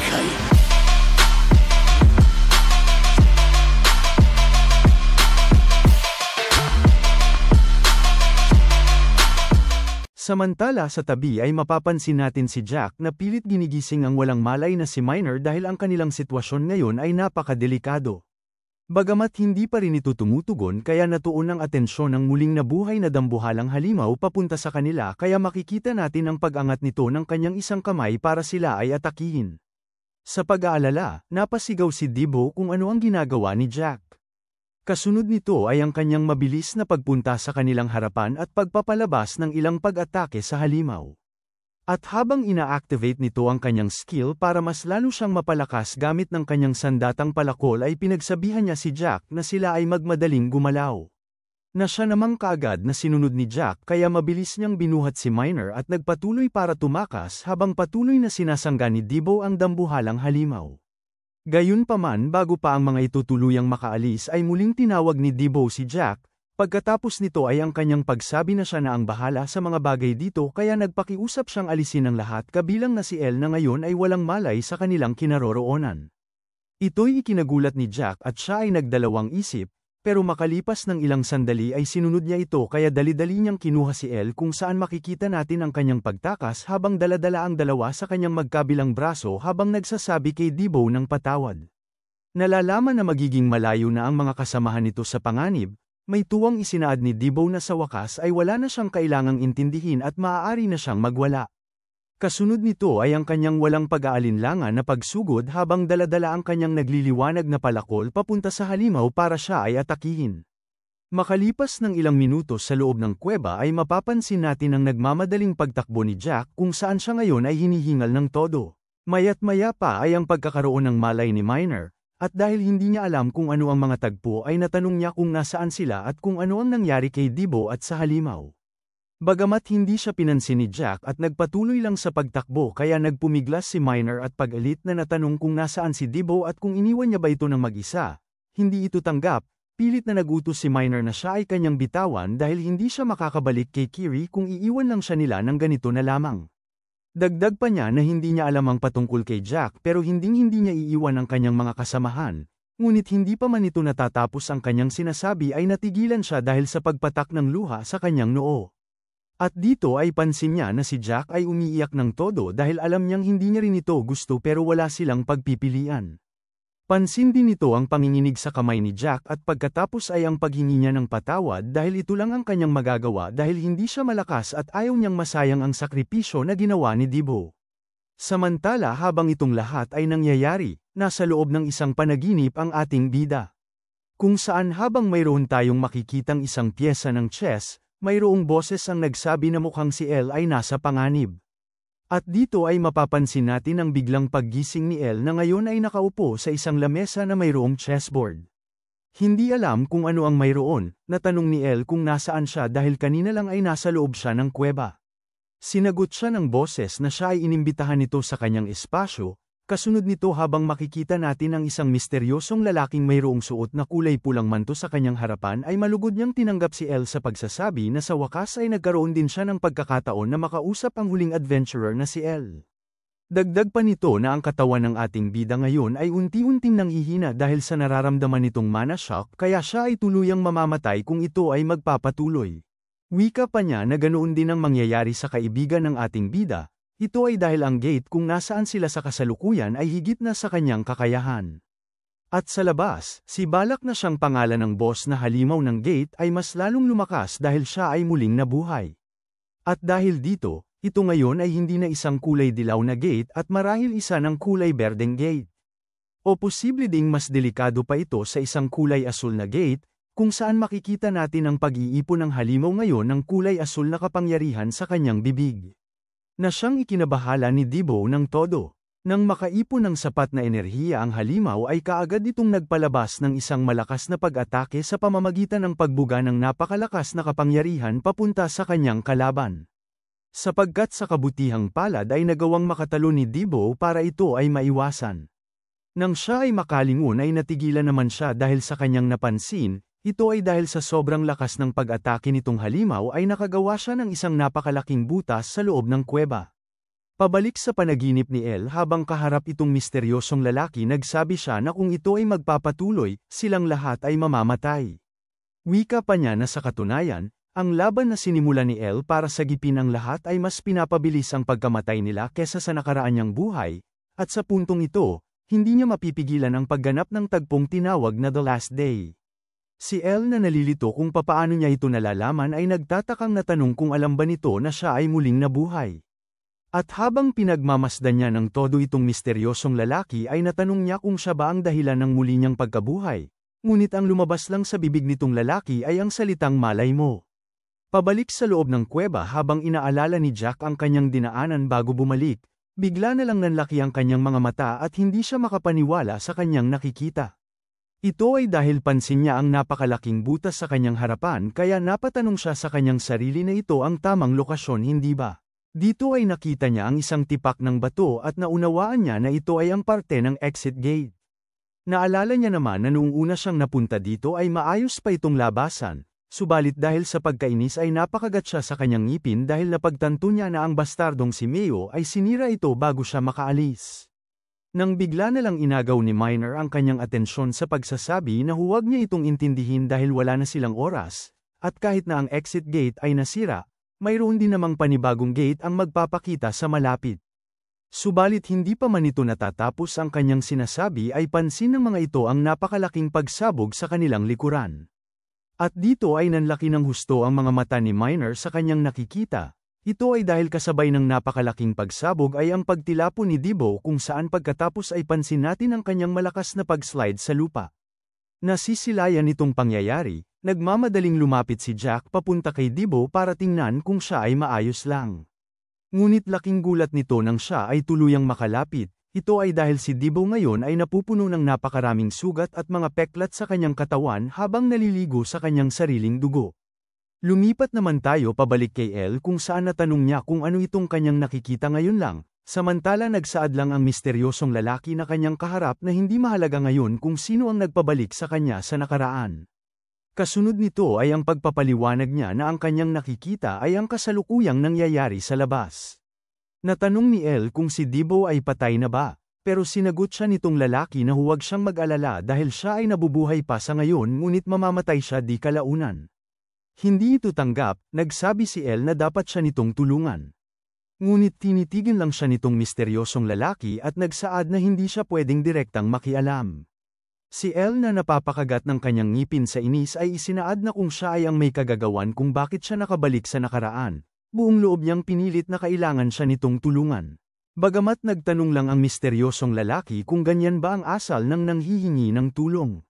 buhay. Samantala sa tabi ay mapapansin natin si Jack na pilit ginigising ang walang malay na si Miner dahil ang kanilang sitwasyon ngayon ay napakadelikado. Bagamat hindi pa rin ito tumutugon kaya natuon ang atensyon ng muling nabuhay na dambuhalang halimaw papunta sa kanila kaya makikita natin ang pag-angat nito ng kanyang isang kamay para sila ay atakihin. Sa pag-aalala, napasigaw si Debo kung ano ang ginagawa ni Jack. Kasunod nito ay ang kanyang mabilis na pagpunta sa kanilang harapan at pagpapalabas ng ilang pag-atake sa halimaw. At habang ina-activate nito ang kanyang skill para mas lalo siyang mapalakas gamit ng kanyang sandatang palakol ay pinagsabihan niya si Jack na sila ay magmadaling gumalaw. Na siya namang kaagad na sinunod ni Jack kaya mabilis niyang binuhat si Miner at nagpatuloy para tumakas habang patuloy na sinasangga ni Debo ang dambuhalang halimaw. Gayunpaman bago pa ang mga ito tuluyang makaalis ay muling tinawag ni Debo si Jack, pagkatapos nito ay ang kanyang pagsabi na siya na ang bahala sa mga bagay dito kaya nagpakiusap siyang alisin ang lahat kabilang na si Elle na ngayon ay walang malay sa kanilang kinaroroonan. Ito'y ikinagulat ni Jack at siya ay nagdalawang isip, pero makalipas ng ilang sandali ay sinunod niya ito kaya dali-dali niyang kinuha si Elle kung saan makikita natin ang kanyang pagtakas habang daladala ang dalawa sa kanyang magkabilang braso habang nagsasabi kay Debo ng patawad. Nalalaman na magiging malayo na ang mga kasamahan nito sa panganib, may tuwang isinaad ni Debo na sa wakas ay wala na siyang kailangang intindihin at maaari na siyang magwala. Kasunod nito ay ang kanyang walang pag-aalinlangan na pagsugod habang daladala ang kanyang nagliliwanag na palakol papunta sa halimaw para siya ay atakihin. Makalipas ng ilang minuto sa loob ng kuweba ay mapapansin natin ang nagmamadaling pagtakbo ni Jack kung saan siya ngayon ay hinihingal ng todo. Maya't maya pa ay ang pagkakaroon ng malay ni Miner, at dahil hindi niya alam kung ano ang mga tagpo ay natanong niya kung nasaan sila at kung ano ang nangyari kay Debo at sa halimaw. Bagamat hindi siya pinansin ni Jack at nagpatuloy lang sa pagtakbo kaya nagpumiglas si Miner at pag-alit na natanong kung nasaan si Debo at kung iniwan niya ba ito ng mag-isa. Hindi ito tanggap, pilit na nagutos si Miner na siya ay kanyang bitawan dahil hindi siya makakabalik kay Kiri kung iiwan lang siya nila ng ganito na lamang. Dagdag pa niya na hindi niya alam ang patungkol kay Jack pero hindi niya iiwan ang kanyang mga kasamahan, ngunit hindi pa man ito natatapos ang kanyang sinasabi ay natigilan siya dahil sa pagpatak ng luha sa kanyang noo. At dito ay pansin niya na si Jack ay umiiyak ng todo dahil alam niyang hindi niya rin ito gusto pero wala silang pagpipilian. Pansin din nito ang panginginig sa kamay ni Jack at pagkatapos ay ang paghingi niya ng patawad dahil ito lang ang kanyang magagawa dahil hindi siya malakas at ayaw niyang masayang ang sakripisyo na ginawa ni Debo. Samantala habang itong lahat ay nangyayari, nasa loob ng isang panaginip ang ating bida. Kung saan habang mayroon tayong makikitang isang pyesa ng chess, mayroong boses ang nagsabi na mukhang si Elle ay nasa panganib. At dito ay mapapansin natin ang biglang paggising ni Elle na ngayon ay nakaupo sa isang lamesa na mayroong chessboard. Hindi alam kung ano ang mayroon, natanong ni Elle kung nasaan siya dahil kanina lang ay nasa loob siya ng kuweba. Sinagot siya ng boses na siya ay inimbitahan nito sa kanyang espasyo. Kasunod nito habang makikita natin ang isang misteryosong lalaking mayroong suot na kulay pulang manto sa kanyang harapan ay malugod niyang tinanggap si Elle sa pagsasabi na sa wakas ay nagkaroon din siya ng pagkakataon na makausap ang huling adventurer na si Elle. Dagdag pa nito na ang katawan ng ating bida ngayon ay unti-unting nanghihina dahil sa nararamdaman nitong mana shock kaya siya ay tuluyang mamamatay kung ito ay magpapatuloy. Wika pa niya na ganoon din ang mangyayari sa kaibigan ng ating bida. Ito ay dahil ang gate kung nasaan sila sa kasalukuyan ay higit na sa kanyang kakayahan. At sa labas, si Balak na siyang pangalan ng boss na halimaw ng gate ay mas lalong lumakas dahil siya ay muling nabuhay. At dahil dito, ito ngayon ay hindi na isang kulay dilaw na gate at marahil isa ng kulay berdeng gate. O posible ding mas delikado pa ito sa isang kulay asul na gate, kung saan makikita natin ang pag-iipon ng halimaw ngayon ng kulay asul na kapangyarihan sa kanyang bibig. Na siyang ikinabahala ni Debo ng todo. Nang makaipon ng sapat na enerhiya ang halimaw ay kaagad itong nagpalabas ng isang malakas na pag-atake sa pamamagitan ng pagbuga ng napakalakas na kapangyarihan papunta sa kanyang kalaban. Sapagkat sa kabutihang palad ay nagawang makatalo ni Debo para ito ay maiwasan. Nang siya ay makalingon ay natigilan naman siya dahil sa kanyang napansin. Ito ay dahil sa sobrang lakas ng pag-atake nitong halimaw ay nakagawa siya ng isang napakalaking butas sa loob ng kuweba. Pabalik sa panaginip ni Elle habang kaharap itong misteryosong lalaki, nagsabi siya na kung ito ay magpapatuloy, silang lahat ay mamamatay. Wika pa niya na sa katunayan, ang laban na sinimulan ni Elle para sagipin ang lahat ay mas pinapabilis ang pagkamatay nila kesa sa nakaraan niyang buhay, at sa puntong ito, hindi niya mapipigilan ang pagganap ng tagpong tinawag na The Last Day. Si Elle na nalilito kung papaano niya ito nalalaman ay nagtatakang natanong kung alam ba nito na siya ay muling nabuhay. At habang pinagmamasdan niya ng todo itong misteryosong lalaki ay natanong niya kung siya ba ang dahilan ng muli niyang pagkabuhay. Ngunit ang lumabas lang sa bibig nitong lalaki ay ang salitang malay mo. Pabalik sa loob ng kuweba habang inaalala ni Jack ang kanyang dinaanan bago bumalik, bigla na lang nanlaki ang kanyang mga mata at hindi siya makapaniwala sa kanyang nakikita. Ito ay dahil pansin niya ang napakalaking butas sa kanyang harapan kaya napatanong siya sa kanyang sarili na ito ang tamang lokasyon, hindi ba? Dito ay nakita niya ang isang tipak ng bato at naunawaan niya na ito ay ang parte ng exit gate. Naalala niya naman na noong una siyang napunta dito ay maayos pa itong labasan, subalit dahil sa pagkainis ay napakagat siya sa kanyang ngipin dahil napagtanto niya na ang bastardong si Mayo ay sinira ito bago siya makaalis. Nang bigla na lang inagaw ni Minor ang kanyang atensyon sa pagsasabi na huwag niya itong intindihin dahil wala na silang oras, at kahit na ang exit gate ay nasira, mayroon din namang panibagong gate ang magpapakita sa malapit. Subalit hindi pa man ito natatapos ang kanyang sinasabi ay pansin ng mga ito ang napakalaking pagsabog sa kanilang likuran. At dito ay nanlaki ng husto ang mga mata ni Minor sa kanyang nakikita. Ito ay dahil kasabay ng napakalaking pagsabog ay ang pagtilapo ni Debo kung saan pagkatapos ay pansin natin ang kanyang malakas na pagslide sa lupa. Nasisilayan nitong pangyayari, nagmamadaling lumapit si Jack papunta kay Debo para tingnan kung siya ay maayos lang. Ngunit laking gulat nito nang siya ay tuluyang makalapit, ito ay dahil si Debo ngayon ay napupuno ng napakaraming sugat at mga peklat sa kanyang katawan habang naliligo sa kanyang sariling dugo. Lumipat naman tayo pabalik kay Elle kung saan natanong niya kung ano itong kanyang nakikita ngayon lang, samantala nagsaad lang ang misteryosong lalaki na kanyang kaharap na hindi mahalaga ngayon kung sino ang nagpabalik sa kanya sa nakaraan. Kasunod nito ay ang pagpapaliwanag niya na ang kanyang nakikita ay ang kasalukuyang nangyayari sa labas. Natanong ni Elle kung si Debo ay patay na ba, pero sinagot siya nitong lalaki na huwag siyang mag-alala dahil siya ay nabubuhay pa sa ngayon ngunit mamamatay siya di kalaunan. Hindi ito tanggap, nagsabi si Elle na dapat siya nitong tulungan. Ngunit tinitigil lang siya nitong misteryosong lalaki at nagsaad na hindi siya pwedeng direktang makialam. Si Elle na napapakagat ng kanyang ngipin sa inis ay isinaad na kung siya ay ang may kagagawan kung bakit siya nakabalik sa nakaraan. Buong loob niyang pinilit na kailangan siya nitong tulungan. Bagamat nagtanong lang ang misteryosong lalaki kung ganyan ba ang asal ng nanghihingi ng tulong.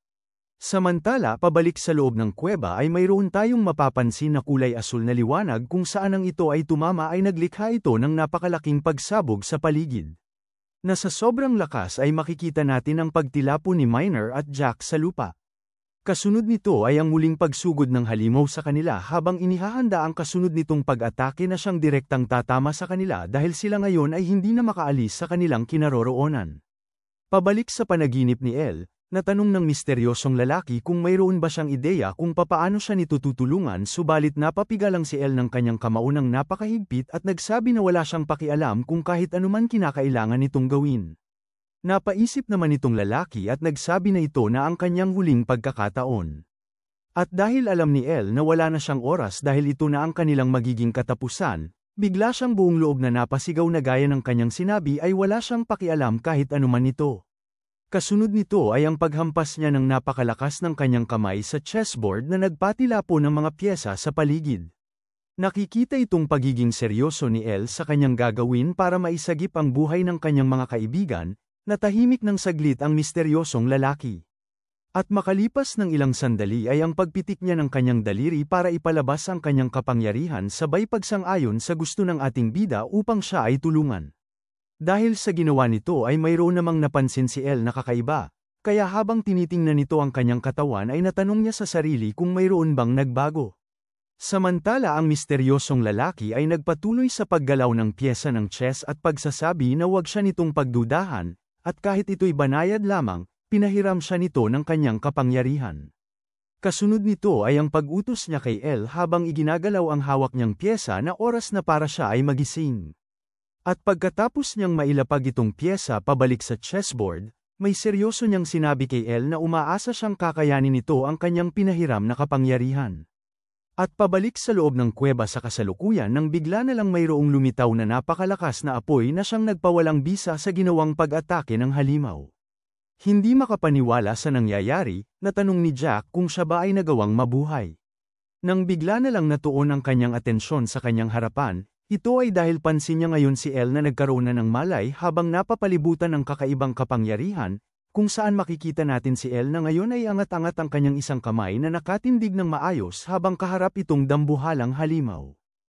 Samantala pabalik sa loob ng kuweba ay mayroon tayong mapapansin na kulay asul na liwanag kung saan ang ito ay tumama ay naglikha ito ng napakalaking pagsabog sa paligid. Na sa sobrang lakas ay makikita natin ang pagtilapo ni Minor at Jack sa lupa. Kasunod nito ay ang muling pagsugod ng halimaw sa kanila habang inihahanda ang kasunod nitong pag-atake na siyang direktang tatama sa kanila dahil sila ngayon ay hindi na makaalis sa kanilang kinaroroonan. Pabalik sa panaginip ni Elle, natanong ng misteryosong lalaki kung mayroon ba siyang ideya kung papaano siya nito tutulungan subalit napapiga lang si Elle ng kanyang kamaunang napakahigpit at nagsabi na wala siyang pakialam kung kahit anuman kinakailangan nitong gawin. Napaisip naman itong lalaki at nagsabi na ito na ang kanyang huling pagkakataon. At dahil alam ni Elle na wala na siyang oras dahil ito na ang kanilang magiging katapusan, bigla siyang buong loob na napasigaw na gaya ng kanyang sinabi ay wala siyang pakialam kahit anuman ito. Kasunod nito ay ang paghampas niya ng napakalakas ng kanyang kamay sa chessboard na nagpatilapo ng mga pyesa sa paligid. Nakikita itong pagiging seryoso ni Elle sa kanyang gagawin para maisagip ang buhay ng kanyang mga kaibigan, natahimik ng saglit ang misteryosong lalaki. At makalipas ng ilang sandali ay ang pagpitik niya ng kanyang daliri para ipalabas ang kanyang kapangyarihan sabay pagsang-ayon sa gusto ng ating bida upang siya ay tulungan. Dahil sa ginawa nito ay mayroon namang napansin si Elle na kakaiba, kaya habang tinitingnan nito ang kanyang katawan ay natanong niya sa sarili kung mayroon bang nagbago. Samantala ang misteryosong lalaki ay nagpatuloy sa paggalaw ng pyesa ng chess at pagsasabi na huwag siya nitong pagdudahan, at kahit ito'y banayad lamang, pinahiram siya nito ng kanyang kapangyarihan. Kasunod nito ay ang pag-utos niya kay Elle habang iginagalaw ang hawak niyang pyesa na oras na para siya ay magising. At pagkatapos niyang mailapag itong pyesa pabalik sa chessboard, may seryoso niyang sinabi kay Elle na umaasa siyang kakayanin nito ang kanyang pinahiram na kapangyarihan. At pabalik sa loob ng kuweba sa kasalukuyan nang bigla na lang mayroong lumitaw na napakalakas na apoy na siyang nagpawalang bisa sa ginawang pag-atake ng halimaw. Hindi makapaniwala sa nangyayari, natanong ni Jack kung siya ba ay nagawang mabuhay. Nang bigla na lang natuon ang kanyang atensyon sa kanyang harapan, ito ay dahil pansin niya ngayon si Elle na nagkaroon na ng malay habang napapalibutan ng kakaibang kapangyarihan, kung saan makikita natin si Elle na ngayon ay angat-angat ang kanyang isang kamay na nakatindig ng maayos habang kaharap itong dambuhalang halimaw.